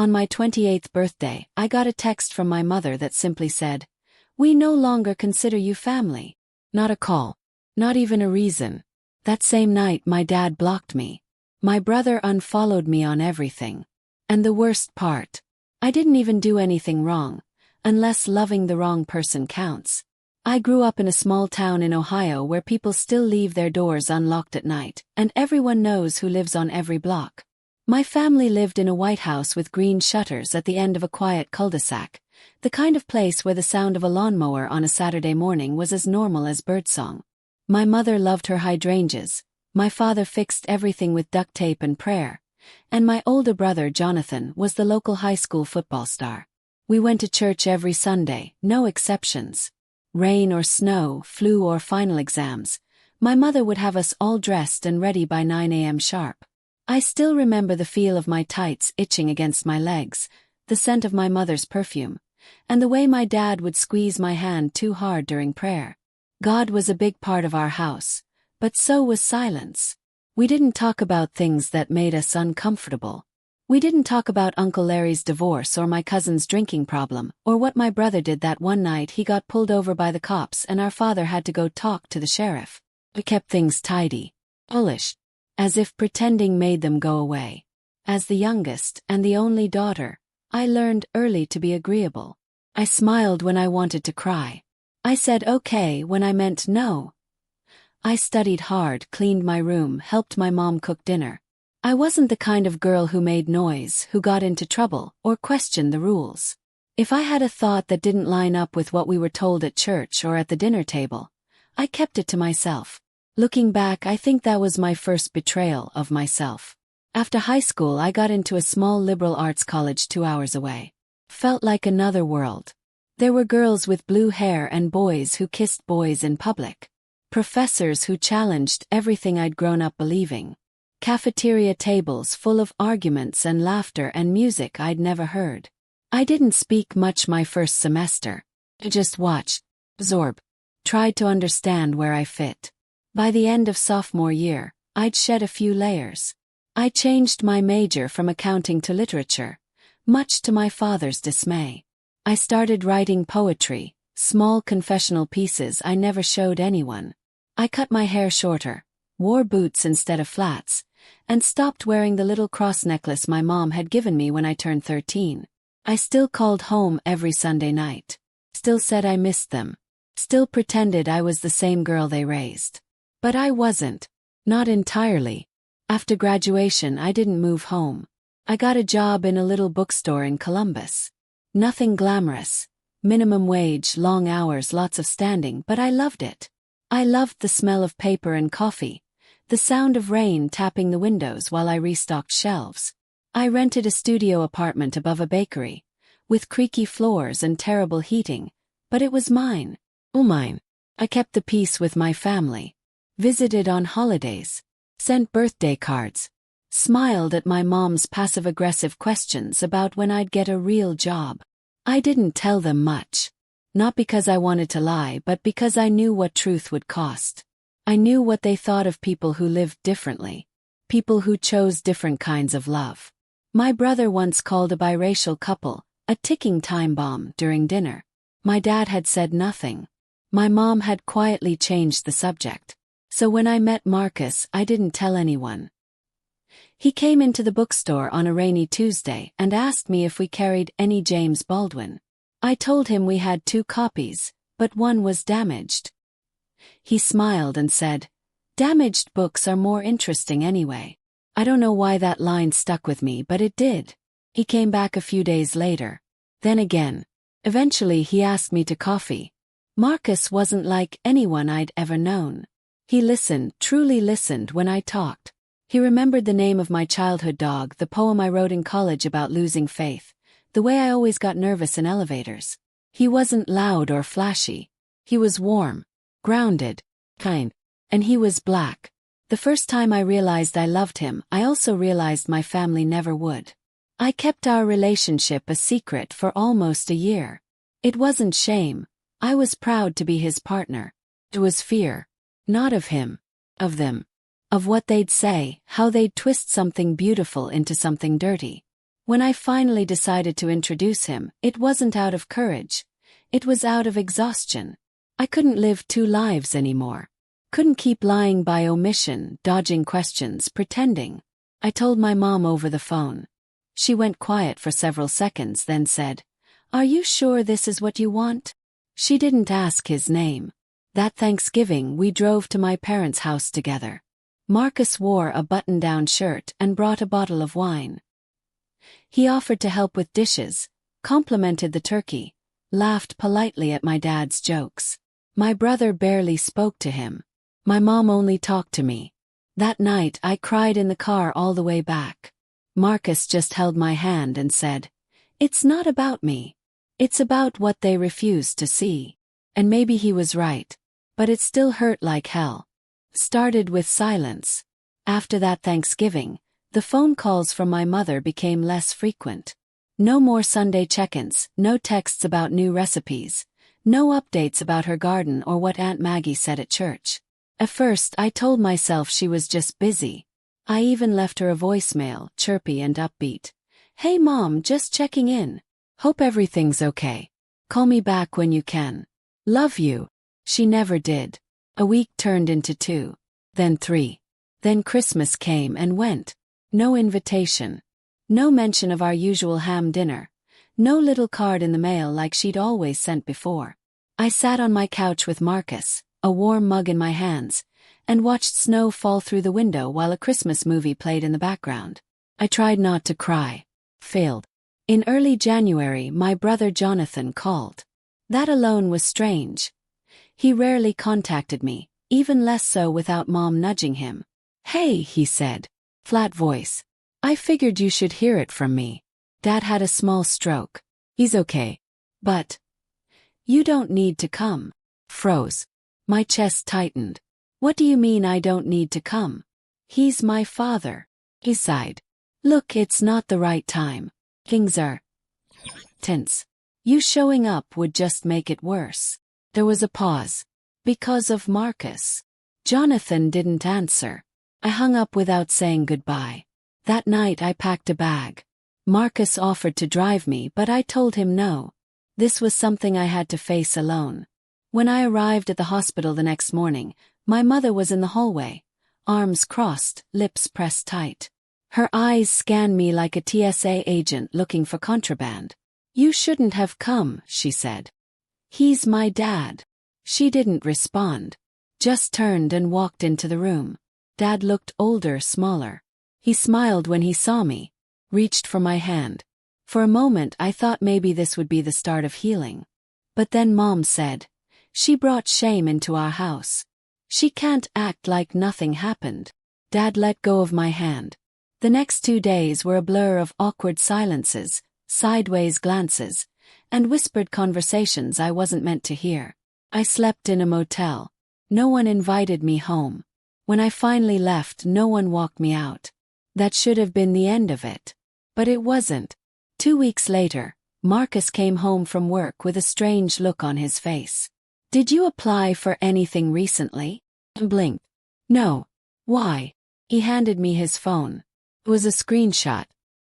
On my 28th birthday, I got a text from my mother that simply said, "We no longer consider you family." Not a call. Not even a reason. That same night my dad blocked me. My brother unfollowed me on everything. And the worst part, I didn't even do anything wrong, unless loving the wrong person counts. I grew up in a small town in Ohio where people still leave their doors unlocked at night, and everyone knows who lives on every block. My family lived in a white house with green shutters at the end of a quiet cul-de-sac, the kind of place where the sound of a lawnmower on a Saturday morning was as normal as birdsong. My mother loved her hydrangeas, my father fixed everything with duct tape and prayer, and my older brother Jonathan was the local high school football star. We went to church every Sunday, no exceptions. Rain or snow, flu or final exams, my mother would have us all dressed and ready by 9 a.m. sharp. I still remember the feel of my tights itching against my legs, the scent of my mother's perfume, and the way my dad would squeeze my hand too hard during prayer. God was a big part of our house, but so was silence. We didn't talk about things that made us uncomfortable. We didn't talk about Uncle Larry's divorce or my cousin's drinking problem, or what my brother did that one night he got pulled over by the cops and our father had to go talk to the sheriff. We kept things tidy, polished, as if pretending made them go away. As the youngest and the only daughter, I learned early to be agreeable. I smiled when I wanted to cry. I said okay when I meant no. I studied hard, cleaned my room, helped my mom cook dinner. I wasn't the kind of girl who made noise, who got into trouble, or questioned the rules. If I had a thought that didn't line up with what we were told at church or at the dinner table, I kept it to myself. Looking back, I think that was my first betrayal of myself. After high school, I got into a small liberal arts college 2 hours away. Felt like another world. There were girls with blue hair and boys who kissed boys in public. Professors who challenged everything I'd grown up believing. Cafeteria tables full of arguments and laughter and music I'd never heard. I didn't speak much my first semester. I just watched, absorbed, tried to understand where I fit. By the end of sophomore year, I'd shed a few layers. I changed my major from accounting to literature, much to my father's dismay. I started writing poetry, small confessional pieces I never showed anyone. I cut my hair shorter, wore boots instead of flats, and stopped wearing the little cross necklace my mom had given me when I turned 13. I still called home every Sunday night. Still said I missed them. Still pretended I was the same girl they raised. But I wasn't. Not entirely. After graduation, I didn't move home. I got a job in a little bookstore in Columbus. Nothing glamorous. Minimum wage, long hours, lots of standing, but I loved it. I loved the smell of paper and coffee, the sound of rain tapping the windows while I restocked shelves. I rented a studio apartment above a bakery, with creaky floors and terrible heating, but it was mine. All mine. I kept the peace with my family. Visited on holidays. Sent birthday cards. Smiled at my mom's passive-aggressive questions about when I'd get a real job. I didn't tell them much. Not because I wanted to lie, but because I knew what truth would cost. I knew what they thought of people who lived differently. People who chose different kinds of love. My brother once called a biracial couple a ticking time bomb during dinner. My dad had said nothing. My mom had quietly changed the subject. So when I met Marcus, I didn't tell anyone. He came into the bookstore on a rainy Tuesday and asked me if we carried any James Baldwin. I told him we had 2 copies, but one was damaged. He smiled and said, "Damaged books are more interesting anyway." I don't know why that line stuck with me, but it did. He came back a few days later. Then again. Eventually he asked me to coffee. Marcus wasn't like anyone I'd ever known. He listened, truly listened when I talked. He remembered the name of my childhood dog, the poem I wrote in college about losing faith, the way I always got nervous in elevators. He wasn't loud or flashy. He was warm, grounded, kind, and he was black. The first time I realized I loved him, I also realized my family never would. I kept our relationship a secret for almost a year. It wasn't shame. I was proud to be his partner. It was fear. Not of him. Of them. Of what they'd say, how they'd twist something beautiful into something dirty. When I finally decided to introduce him, it wasn't out of courage. It was out of exhaustion. I couldn't live two lives anymore. Couldn't keep lying by omission, dodging questions, pretending. I told my mom over the phone. She went quiet for several seconds, then said, "Are you sure this is what you want?" She didn't ask his name. That Thanksgiving we drove to my parents' house together. Marcus wore a button-down shirt and brought a bottle of wine. He offered to help with dishes, complimented the turkey, laughed politely at my dad's jokes. My brother barely spoke to him. My mom only talked to me. That night I cried in the car all the way back. Marcus just held my hand and said, "It's not about me. It's about what they refuse to see." And maybe he was right. But it still hurt like hell. Started with silence. After that Thanksgiving, the phone calls from my mother became less frequent. No more Sunday check-ins, no texts about new recipes, no updates about her garden or what Aunt Maggie said at church. At first I told myself she was just busy. I even left her a voicemail, chirpy and upbeat. "Hey Mom, just checking in. Hope everything's okay. Call me back when you can. Love you." She never did. A week turned into 2. Then 3. Then Christmas came and went. No invitation. No mention of our usual ham dinner. No little card in the mail like she'd always sent before. I sat on my couch with Marcus, a warm mug in my hands, and watched snow fall through the window while a Christmas movie played in the background. I tried not to cry. Failed. In early January, my brother Jonathan called. That alone was strange. He rarely contacted me, even less so without Mom nudging him. "Hey," he said. Flat voice. "I figured you should hear it from me. Dad had a small stroke. He's okay. But you don't need to come." Froze. My chest tightened. "What do you mean I don't need to come? He's my father." He sighed. "Look, it's not the right time. Things are tense. You showing up would just make it worse." There was a pause. "Because of Marcus." Jonathan didn't answer. I hung up without saying goodbye. That night I packed a bag. Marcus offered to drive me, but I told him no. This was something I had to face alone. When I arrived at the hospital the next morning, my mother was in the hallway, arms crossed, lips pressed tight. Her eyes scanned me like a TSA agent looking for contraband. "You shouldn't have come," she said. "He's my dad." She didn't respond. Just turned and walked into the room. Dad looked older, smaller. He smiled when he saw me, reached for my hand. For a moment I thought maybe this would be the start of healing. But then Mom said, "She brought shame into our house. She can't act like nothing happened." Dad let go of my hand. The next 2 days were a blur of awkward silences, sideways glances, and whispered conversations I wasn't meant to hear. I slept in a motel. No one invited me home. When I finally left, no one walked me out. That should have been the end of it. But it wasn't. 2 weeks later, Marcus came home from work with a strange look on his face. "Did you apply for anything recently?" I blinked. "No." "Why?" He handed me his phone. It was a screenshot.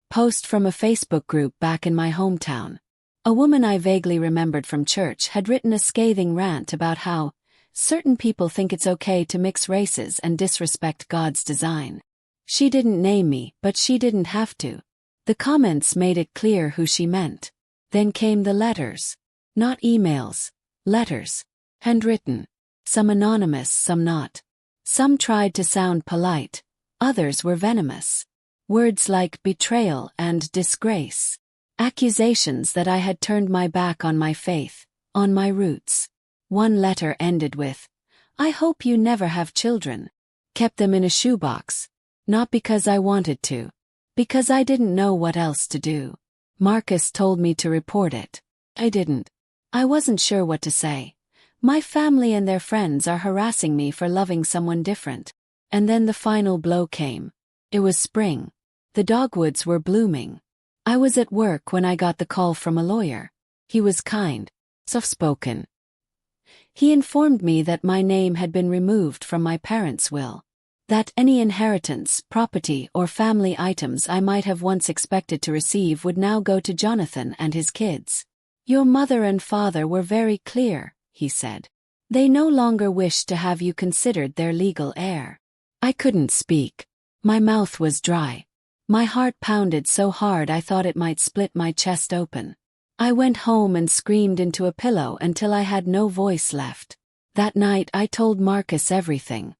Post from a Facebook group back in my hometown. A woman I vaguely remembered from church had written a scathing rant about how certain people think it's okay to mix races and disrespect God's design. She didn't name me, but she didn't have to. The comments made it clear who she meant. Then came the letters. Not emails. Letters. Handwritten. Some anonymous, some not. Some tried to sound polite. Others were venomous. Words like betrayal and disgrace. Accusations that I had turned my back on my faith, on my roots. One letter ended with, "I hope you never have children." Kept them in a shoebox. Not because I wanted to. Because I didn't know what else to do. Marcus told me to report it. I didn't. I wasn't sure what to say. My family and their friends are harassing me for loving someone different. And then the final blow came. It was spring. The dogwoods were blooming. I was at work when I got the call from a lawyer. He was kind, soft-spoken. He informed me that my name had been removed from my parents' will. That any inheritance, property, or family items I might have once expected to receive would now go to Jonathan and his kids. Your mother and father were very clear, he said. They no longer wished to have you considered their legal heir. I couldn't speak. My mouth was dry. My heart pounded so hard I thought it might split my chest open. I went home and screamed into a pillow until I had no voice left. That night I told Marcus everything.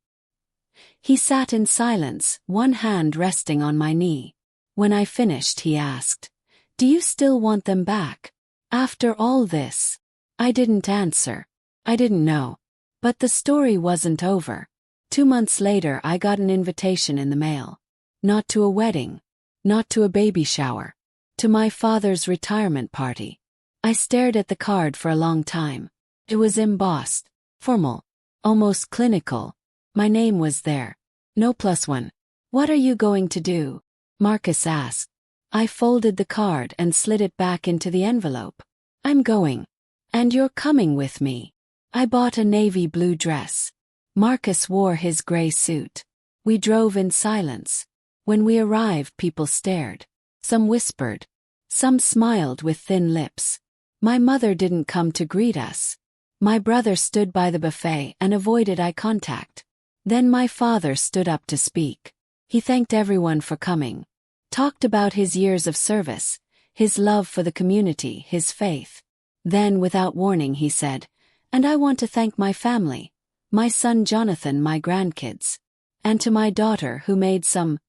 He sat in silence, one hand resting on my knee. When I finished, he asked, "Do you still want them back? After all this?" I didn't answer. I didn't know. But the story wasn't over. 2 months later I got an invitation in the mail. Not to a wedding. Not to a baby shower. To my father's retirement party. I stared at the card for a long time. It was embossed. Formal. Almost clinical. My name was there. No +1. "What are you going to do?" Marcus asked. I folded the card and slid it back into the envelope. "I'm going. And you're coming with me." I bought a navy blue dress. Marcus wore his gray suit. We drove in silence. When we arrived, people stared. Some whispered. Some smiled with thin lips. My mother didn't come to greet us. My brother stood by the buffet and avoided eye contact. Then my father stood up to speak. He thanked everyone for coming. Talked about his years of service, his love for the community, his faith. Then, without warning, he said, "And I want to thank my family, my son Jonathan, my grandkids. And to my daughter who made some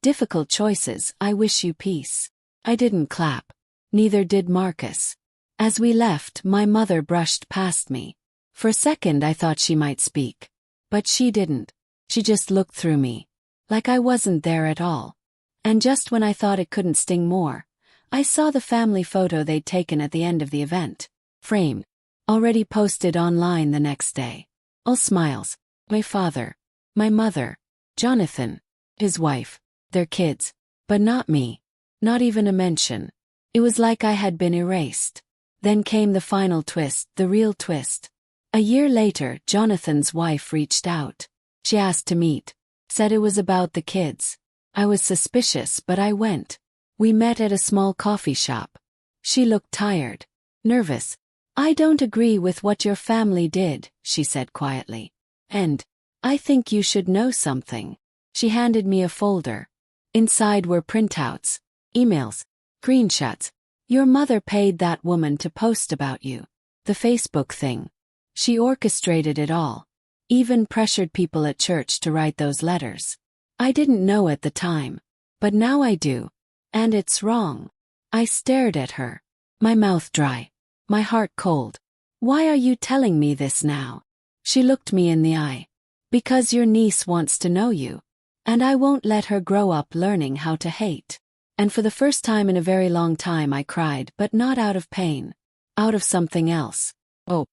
difficult choices, I wish you peace." I didn't clap. Neither did Marcus. As we left, my mother brushed past me. For a second I thought she might speak. But she didn't. She just looked through me. Like I wasn't there at all. And just when I thought it couldn't sting more, I saw the family photo they'd taken at the end of the event. Framed. Already posted online the next day. All smiles. My father. My mother. Jonathan. His wife. Their kids. But not me. Not even a mention. It was like I had been erased. Then came the final twist, the real twist. A year later, Jonathan's wife reached out. She asked to meet. Said it was about the kids. I was suspicious, but I went. We met at a small coffee shop. She looked tired. Nervous. "I don't agree with what your family did," she said quietly. "And I think you should know something." She handed me a folder. Inside were printouts, emails, screenshots. "Your mother paid that woman to post about you. The Facebook thing. She orchestrated it all. Even pressured people at church to write those letters. I didn't know at the time. But now I do. And it's wrong." I stared at her. My mouth dry. My heart cold. "Why are you telling me this now?" She looked me in the eye. "Because your niece wants to know you. And I won't let her grow up learning how to hate." And for the first time in a very long time I cried, but not out of pain. Out of something else. Oh.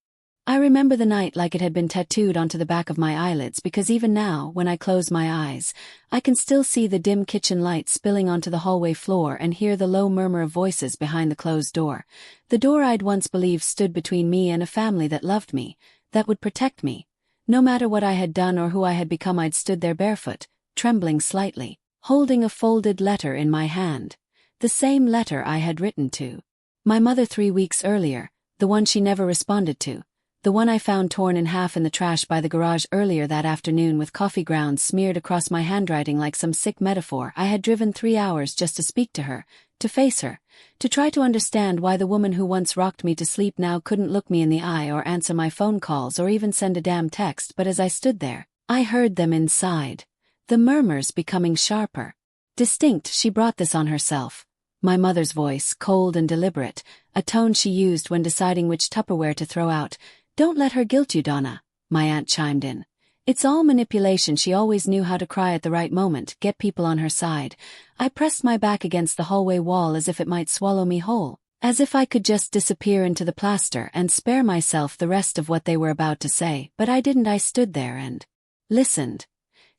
I remember the night like it had been tattooed onto the back of my eyelids, because even now, when I close my eyes, I can still see the dim kitchen light spilling onto the hallway floor and hear the low murmur of voices behind the closed door. The door I'd once believed stood between me and a family that loved me, that would protect me. No matter what I had done or who I had become, I'd stood there barefoot, trembling slightly, holding a folded letter in my hand. The same letter I had written to my mother 3 weeks earlier, the one she never responded to. The one I found torn in half in the trash by the garage earlier that afternoon with coffee grounds smeared across my handwriting like some sick metaphor. I had driven 3 hours just to speak to her, to face her, to try to understand why the woman who once rocked me to sleep now couldn't look me in the eye or answer my phone calls or even send a damn text. But as I stood there, I heard them inside. The murmurs becoming sharper. Distinct. She brought this on herself. My mother's voice, cold and deliberate, a tone she used when deciding which Tupperware to throw out. "Don't let her guilt you, Donna," my aunt chimed in. "It's all manipulation. She always knew how to cry at the right moment, get people on her side." I pressed my back against the hallway wall as if it might swallow me whole, as if I could just disappear into the plaster and spare myself the rest of what they were about to say. But I didn't. I stood there and listened.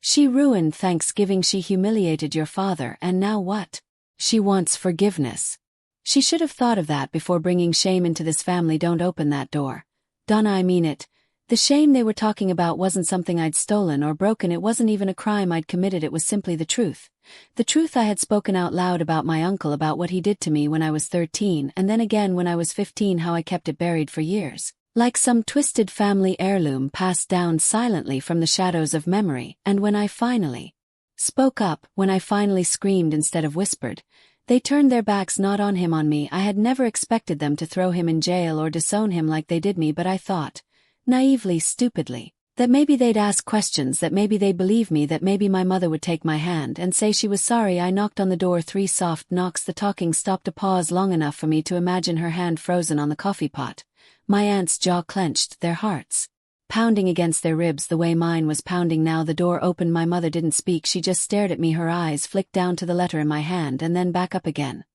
"She ruined Thanksgiving. She humiliated your father, and now what? She wants forgiveness. She should have thought of that before bringing shame into this family. Don't open that door. Donna, I mean it. The shame they were talking about wasn't something I'd stolen or broken, it wasn't even a crime I'd committed, it was simply the truth. The truth I had spoken out loud about my uncle, about what he did to me when I was 13 and then again when I was 15, how I kept it buried for years, like some twisted family heirloom passed down silently from the shadows of memory. And when I finally spoke up, when I finally screamed instead of whispered, they turned their backs, not on him, on me. I had never expected them to throw him in jail or disown him like they did me, but I thought, naively, stupidly, that maybe they'd ask questions, that maybe they'd believe me, that maybe my mother would take my hand and say she was sorry. I knocked on the door, 3 soft knocks. The talking stopped, a pause long enough for me to imagine her hand frozen on the coffee pot. My aunt's jaw clenched, their hearts pounding against their ribs the way mine was pounding now. The door opened. My mother didn't speak, she just stared at me. Her eyes flicked down to the letter in my hand and then back up again.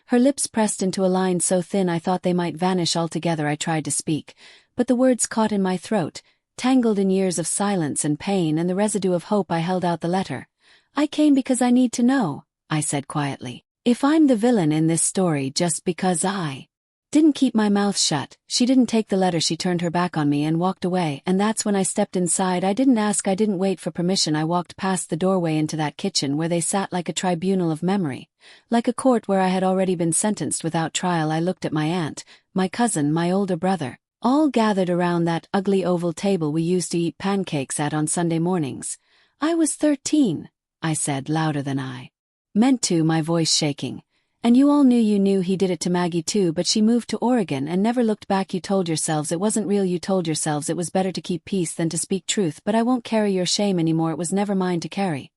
Her lips pressed into a line so thin I thought they might vanish altogether. I tried to speak, but the words caught in my throat, tangled in years of silence and pain and the residue of hope. I held out the letter. "I came because I need to know," I said quietly, "if I'm the villain in this story just because I didn't keep my mouth shut." She didn't take the letter, she turned her back on me and walked away, and that's when I stepped inside. I didn't ask, I didn't wait for permission. I walked past the doorway into that kitchen where they sat, like a tribunal of memory, like a court where I had already been sentenced without trial. I looked at my aunt, my cousin, my older brother, all gathered around that ugly oval table we used to eat pancakes at on Sunday mornings. "I was 13, I said louder than I meant to, my voice shaking. "And you all knew he did it to Maggie too, but she moved to Oregon and never looked back. You told yourselves it wasn't real. You told yourselves it was better to keep peace than to speak truth. But I won't carry your shame anymore. It was never mine to carry."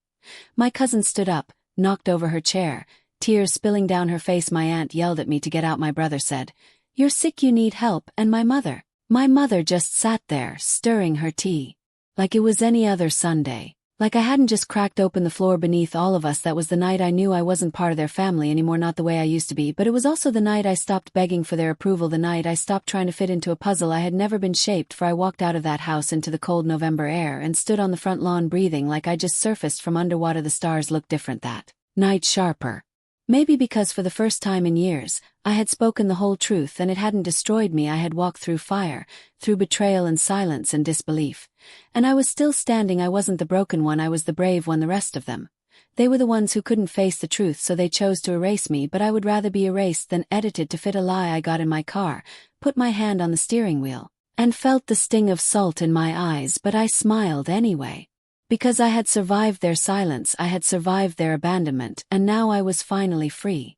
My cousin stood up, knocked over her chair, tears spilling down her face. My aunt yelled at me to get out. My brother said, "You're sick, you need help." And my mother just sat there, stirring her tea, like it was any other Sunday. Like I hadn't just cracked open the floor beneath all of us. That was the night I knew I wasn't part of their family anymore, not the way I used to be, but it was also the night I stopped begging for their approval, the night I stopped trying to fit into a puzzle I had never been shaped for. I walked out of that house into the cold November air and stood on the front lawn breathing like I just surfaced from underwater. The stars looked different that night, sharper. Maybe because for the first time in years, I had spoken the whole truth and it hadn't destroyed me. I had walked through fire, through betrayal and silence and disbelief. And I was still standing. I wasn't the broken one, I was the brave one. The rest of them, they were the ones who couldn't face the truth, so they chose to erase me. But I would rather be erased than edited to fit a lie. I got in my car, put my hand on the steering wheel, and felt the sting of salt in my eyes, but I smiled anyway. Because I had survived their silence, I had survived their abandonment, and now I was finally free.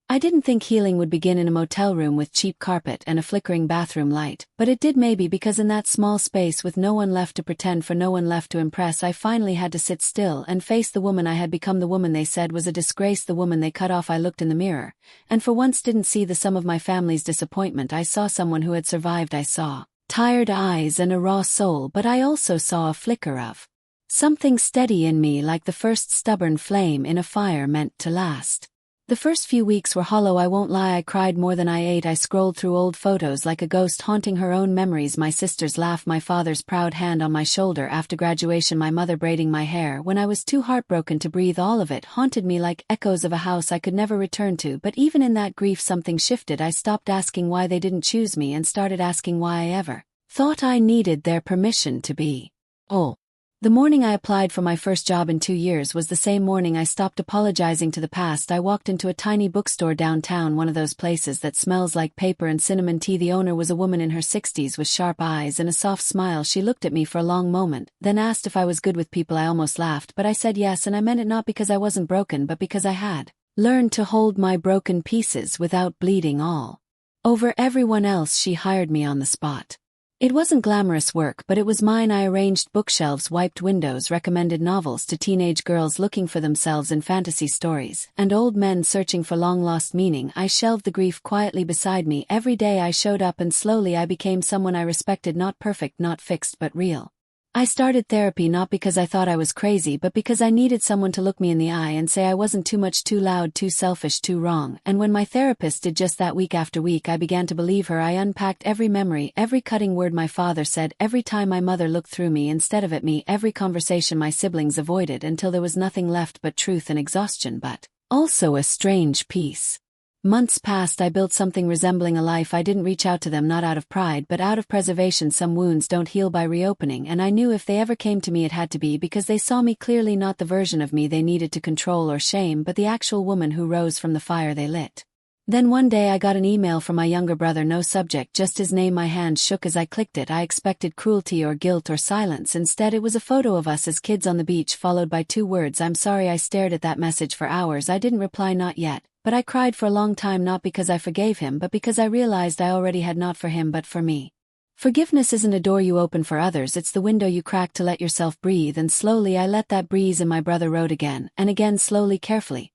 I didn't think healing would begin in a motel room with cheap carpet and a flickering bathroom light, but it did, maybe because in that small space with no one left to pretend for, no one left to impress, I finally had to sit still and face the woman I had become, the woman they said was a disgrace, the woman they cut off. I looked in the mirror, and for once didn't see the sum of my family's disappointment. I saw someone who had survived. I saw tired eyes and a raw soul, but I also saw a flicker of something steady in me, like the first stubborn flame in a fire meant to last. The first few weeks were hollow, I won't lie. I cried more than I ate. I scrolled through old photos like a ghost haunting her own memories. My sister's laugh, my father's proud hand on my shoulder after graduation, my mother braiding my hair when I was too heartbroken to breathe. All of it haunted me like echoes of a house I could never return to. But even in that grief something shifted. I stopped asking why they didn't choose me and started asking why I ever thought I needed their permission to be whole. The morning I applied for my first job in 2 years was the same morning I stopped apologizing to the past. I walked into a tiny bookstore downtown, one of those places that smells like paper and cinnamon tea. The owner was a woman in her 60s with sharp eyes and a soft smile. She looked at me for a long moment, then asked if I was good with people. I almost laughed, but I said yes, and I meant it not because I wasn't broken, but because I had learned to hold my broken pieces without bleeding all over everyone else. She hired me on the spot. It wasn't glamorous work, but it was mine. I arranged bookshelves, wiped windows, recommended novels to teenage girls looking for themselves in fantasy stories, and old men searching for long-lost meaning. I shelved the grief quietly beside me. Every day I showed up, and slowly I became someone I respected, not perfect, not fixed, but real. I started therapy not because I thought I was crazy, but because I needed someone to look me in the eye and say I wasn't too much, too loud, too selfish, too wrong. And when my therapist did just that week after week, I began to believe her. I unpacked every memory, every cutting word my father said, every time my mother looked through me instead of at me, every conversation my siblings avoided, until there was nothing left but truth and exhaustion, but also a strange peace. Months passed. I built something resembling a life. I didn't reach out to them, not out of pride but out of preservation. Some wounds don't heal by reopening, and I knew if they ever came to me it had to be because they saw me clearly, not the version of me they needed to control or shame, but the actual woman who rose from the fire they lit. Then one day I got an email from my younger brother, no subject, just his name. My hand shook as I clicked it. I expected cruelty or guilt or silence. Instead it was a photo of us as kids on the beach, followed by 2 words, "I'm sorry." I stared at that message for hours. I didn't reply, not yet, but I cried for a long time, not because I forgave him but because I realized I already had, not for him but for me. Forgiveness isn't a door you open for others, it's the window you crack to let yourself breathe. And slowly I let that breeze in. My brother wrote again, and again, slowly, carefully.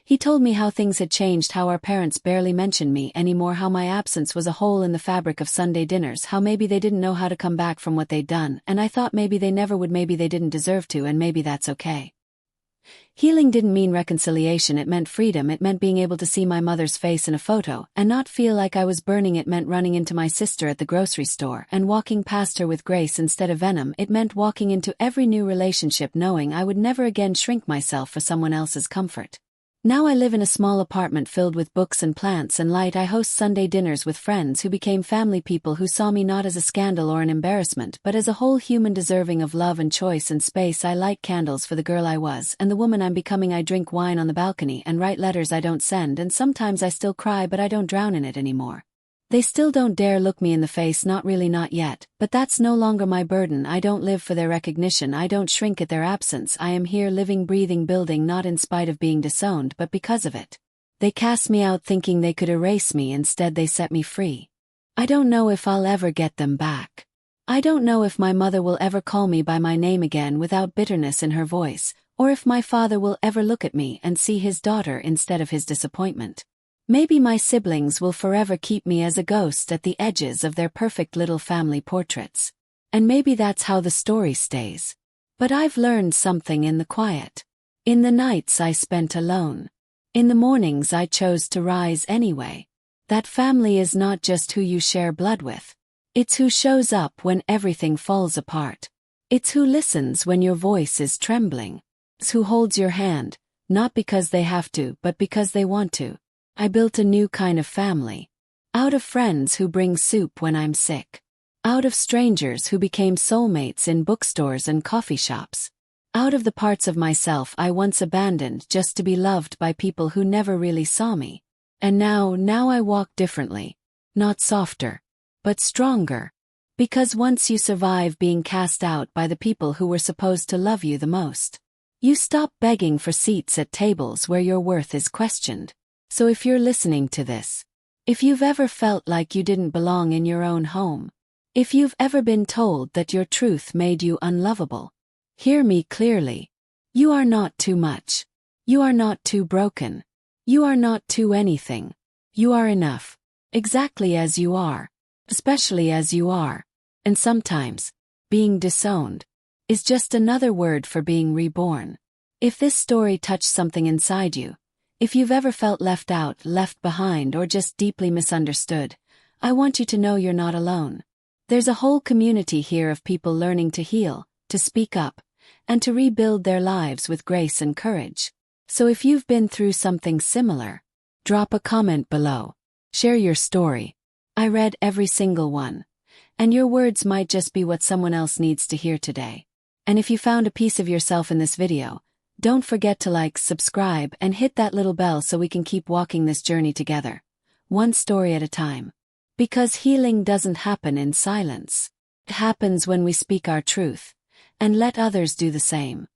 He told me how things had changed, how our parents barely mentioned me anymore, how my absence was a hole in the fabric of Sunday dinners, how maybe they didn't know how to come back from what they'd done, and I thought maybe they never would, maybe they didn't deserve to, and maybe that's okay. Healing didn't mean reconciliation, it meant freedom. It meant being able to see my mother's face in a photo and not feel like I was burning. It meant running into my sister at the grocery store and walking past her with grace instead of venom. It meant walking into every new relationship knowing I would never again shrink myself for someone else's comfort. Now I live in a small apartment filled with books and plants and light. I host Sunday dinners with friends who became family, people who saw me not as a scandal or an embarrassment but as a whole human deserving of love and choice and space. I light candles for the girl I was and the woman I'm becoming. I drink wine on the balcony and write letters I don't send, and sometimes I still cry but I don't drown in it anymore. They still don't dare look me in the face, not really, not yet, but that's no longer my burden. I don't live for their recognition, I don't shrink at their absence. I am here, living, breathing, building, not in spite of being disowned but because of it. They cast me out thinking they could erase me, instead they set me free. I don't know if I'll ever get them back. I don't know if my mother will ever call me by my name again without bitterness in her voice, or if my father will ever look at me and see his daughter instead of his disappointment. Maybe my siblings will forever keep me as a ghost at the edges of their perfect little family portraits. And maybe that's how the story stays. But I've learned something in the quiet. In the nights I spent alone. In the mornings I chose to rise anyway. That family is not just who you share blood with. It's who shows up when everything falls apart. It's who listens when your voice is trembling. It's who holds your hand, not because they have to, but because they want to. I built a new kind of family. Out of friends who bring soup when I'm sick. Out of strangers who became soulmates in bookstores and coffee shops. Out of the parts of myself I once abandoned just to be loved by people who never really saw me. And now I walk differently. Not softer, but stronger. Because once you survive being cast out by the people who were supposed to love you the most, you stop begging for seats at tables where your worth is questioned. So if you're listening to this, if you've ever felt like you didn't belong in your own home, if you've ever been told that your truth made you unlovable, hear me clearly. You are not too much. You are not too broken. You are not too anything. You are enough. Exactly as you are. Especially as you are. And sometimes, being disowned is just another word for being reborn. If this story touched something inside you, if you've ever felt left out, left behind, or just deeply misunderstood, I want you to know you're not alone. There's a whole community here of people learning to heal, to speak up, and to rebuild their lives with grace and courage. So if you've been through something similar, drop a comment below. Share your story. I read every single one. And your words might just be what someone else needs to hear today. And if you found a piece of yourself in this video, don't forget to like, subscribe, and hit that little bell so we can keep walking this journey together, one story at a time. Because healing doesn't happen in silence. It happens when we speak our truth, and let others do the same.